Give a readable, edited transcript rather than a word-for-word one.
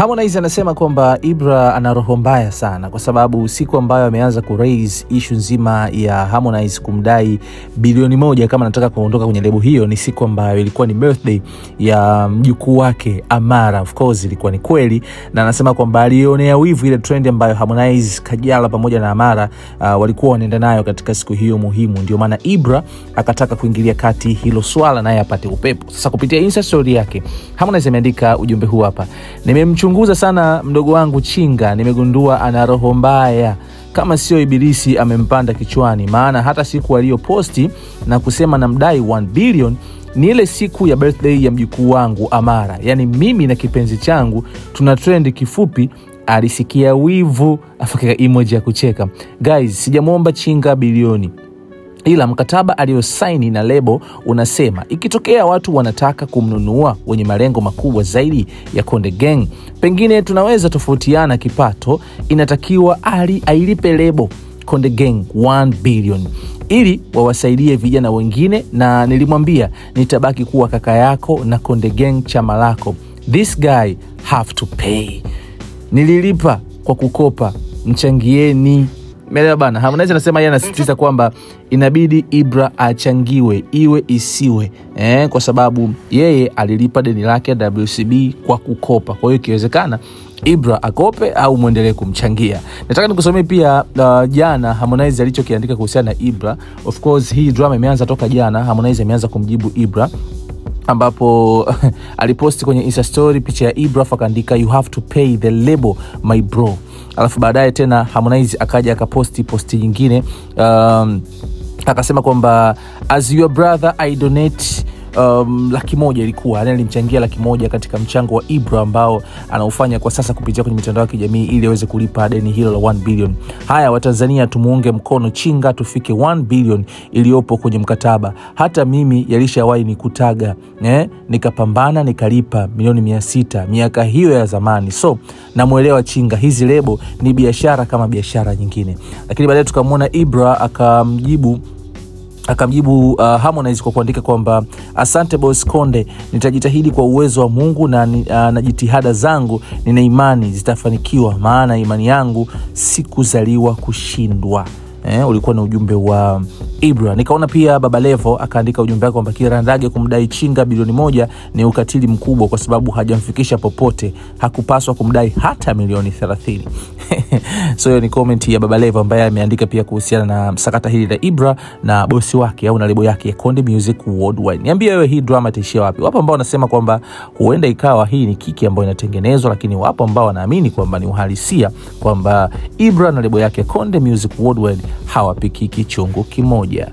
Harmonize anasema kwamba Ibra ana roho mbaya sana kwa sababu siku ambayo ameanza ku raise issue nzima ya Harmonize kumdai bilioni 1 kama anataka kuondoka kwenye lebo hiyo, ni siku ambayo ilikuwa ni birthday ya mjukuu wake Amara. Of course ilikuwa ni kweli, na anasema kwamba alionea wivu ile trend ambayo Harmonize, Kajala pamoja na Amara walikuwa wanaenda nayo katika siku hiyo muhimu. Ndio maana Ibra akataka kuingilia kati hilo swala naye apate upepo. Sasa kupitia Insta story yake Harmonize ameandika ujumbe huu hapa: nimemchunguza sana mdogo wangu Chinga, nimegundua ana roho mbaya. Kama sio ibilisi amempanda kichwani, maana hata siku aliyoposti na kusema namdai 1 billion ni ile siku ya birthday ya mjukuu wangu Amara. Yani mimi na kipenzi changu tuna trend, kifupi alisikia wivu, afaka emoji ya kucheka. Guys, sijamuomba Chinga bilioni, ila mkataba aliosaini na lebo unasema ikitokea watu wanataka kumnunua wenye malengo makubwa zaidi ya Konde Gang, pengine tunaweza tofautiana kipato, inatakiwa ailipe lebo Konde Gang 1 billion ili wawasaidie vijana wengine, na nilimwambia nitabaki kuwa kaka yako na Konde Gang chama lako. This guy have to pay. Nililipa kwa kukopa, mchangieni. Melewa bana. Harmonize anasema yeye anasisitiza kwamba inabidi Ibra achangiwe iwe isiwe, kwa sababu yeye alilipa deni lake WCB kwa kukopa. Kwa hiyo ikiwezekana Ibra akope au muendelee kumchangia. Nataka nikusomee pia jana Harmonize alichokiandika kuhusiana na Ibra. Of course hii drama imeanza toka jana. Harmonize ameanza kumjibu Ibra, ambapo aliposti kwenye Insta story picha ya Ibra akaandika you have to pay the label my bro. Alafu baadaye tena Harmonize akaja akaposti posti nyingine, akasema kwamba as your brother I donate $100,000. ilikuwa alimchangia $100,000 katika mchango wa Ibra ambao anaufanya kwa sasa kupitia kwenye mitandao ya kijamii ili aweze kulipa deni hilo la 1 billion. Haya Watanzania, tumuunge mkono Chinga tufike 1 billion iliyopo kwenye mkataba. Hata mimi yalishawahi nikutaga, nikapambana nikalipa $600,000 miaka hiyo ya zamani. So namuelewa Chinga, hizi lebo ni biashara kama biashara nyingine. Lakini baadaye tukamwona Ibra akamjibu Harmonize kwa kuandika kwamba asante boss Konde, nitajitahidi kwa uwezo wa Mungu na jitihada zangu nina imani zitafanikiwa, maana imani yangu sikuzaliwa kushindwa. Ulikuwa na ujumbe wa Ibra. Nikaona pia Baba Levo akaandika ujumbe wake kwamba Kirandage kumdai Chinga bilioni 1 ni ukatili mkubwa kwa sababu hajamfikisha popote, hakupaswa kumdai hata milioni 30. So hiyo ni comment ya Baba Levo ambaye ameandika pia kuhusiana na sakata hili la Ibra na bosi wake au na lebo yake ya Konde Music Worldwide. Niambie wewe hii drama itaishia wapi? Wapo ambao wanasema kwamba huenda ikawa hii ni kiki ambayo inatengenezwa, lakini wapo ambao wanaamini kwamba ni uhalisia kwamba Ibra na lebo yake Konde Music Worldwide hawapiki kichungu kimoja.